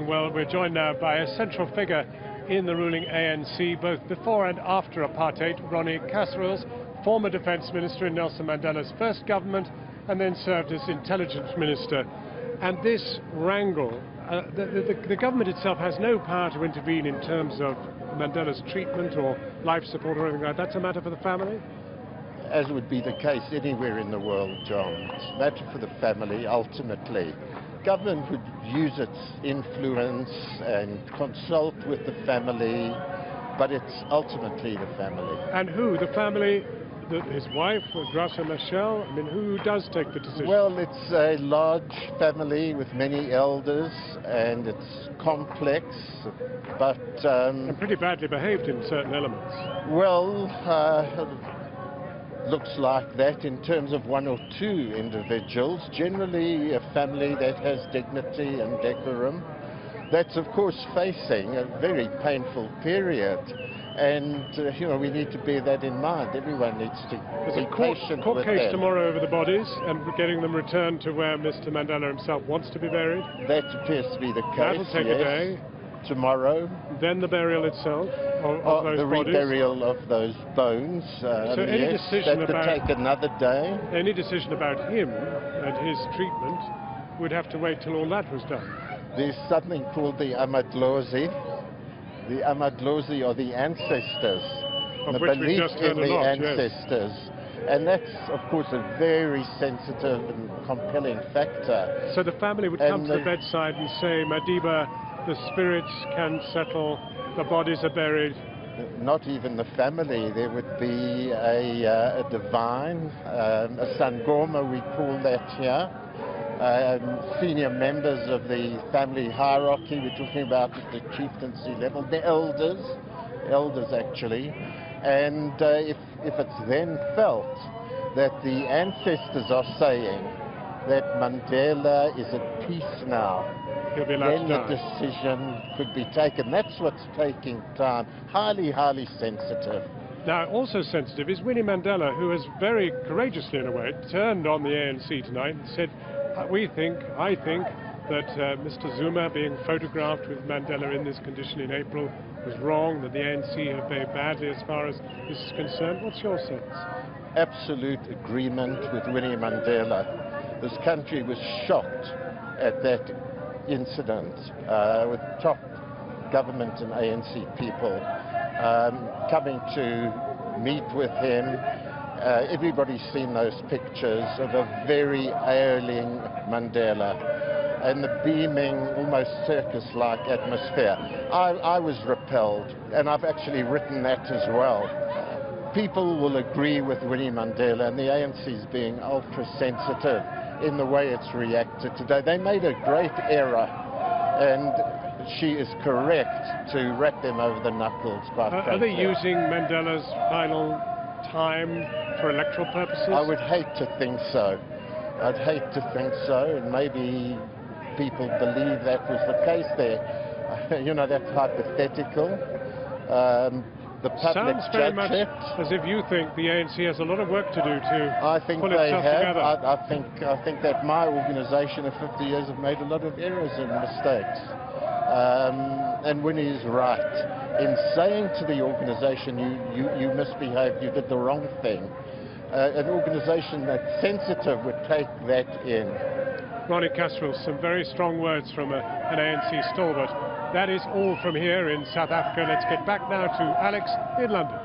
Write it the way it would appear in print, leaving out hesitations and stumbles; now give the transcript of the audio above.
Well, we're joined now by a central figure in the ruling ANC, both before and after apartheid, Ronnie Kasrils, former defence minister in Nelson Mandela's first government, and then served as intelligence minister. And this wrangle, the government itself has no power to intervene in terms of Mandela's treatment or life support or anything like that. That's a matter for the family? As would be the case anywhere in the world, John. It's a matter for the family, ultimately. Government would use its influence and consult with the family, but it's ultimately the family. And who? The family? His wife, Graça Machel? I mean, who does take the decision? Well, it's a large family with many elders, and it's complex, but... and pretty badly behaved in certain elements. Well, looks like that in terms of one or two individuals. Generally, a family that has dignity and decorum. That's, of course, facing a very painful period. And, we need to bear that in mind. Everyone needs to be patient with court case them. tomorrow over the bodies and getting them returned to where Mr. Mandela himself wants to be buried. That appears to be the case. That'll take a day. Tomorrow. Then the burial itself of those the bodies. reburial of those bones. So any decision that could take another day. Any decision about him and his treatment would have to wait till all that was done. There's something called the Amadlozi. The Amadlozi are the ancestors. Of the which we belief just heard in a the lot, ancestors. Yes. And that's, of course, a very sensitive and compelling factor. So the family would come to the bedside and say, Madiba, the spirits can settle, the bodies are buried. Not even the family. There would be a divine, a sangoma, we call that here. Senior members of the family hierarchy, we're talking about at the chieftaincy level, the elders actually. And if it's then felt that the ancestors are saying that Mandela is at peace now, then the decision could be taken. That's what's taking time. Highly, highly sensitive. Now, also sensitive is Winnie Mandela, who has very courageously, in a way, turned on the ANC tonight and said, I think that Mr. Zuma being photographed with Mandela in this condition in April was wrong, that the ANC have behaved badly as far as this is concerned. What's your sense? Absolute agreement with Winnie Mandela. This country was shocked at that incident with top government and ANC people coming to meet with him. Everybody's seen those pictures of a very ailing Mandela and the beaming, almost circus-like atmosphere. I was repelled, and I've actually written that as well. People will agree with Winnie Mandela, and the ANC is being ultra-sensitive in the way it's reacted today. They made a great error, and she is correct to wrap them over the knuckles, quite frankly. Are they using Mandela's final time for electoral purposes? I would hate to think so. I'd hate to think so, and maybe people believe that was the case there. That's hypothetical. The public sounds very much it. as if you think the ANC has a lot of work to do to I think pull they itself have. together. I think that my organisation of 50 years have made a lot of errors and mistakes. And Winnie is right in saying to the organisation, you misbehaved, you did the wrong thing. An organisation that's sensitive would take that in. Ronnie Kasrils, some very strong words from an ANC stalwart. That is all from here in South Africa. Let's get back now to Alex in London.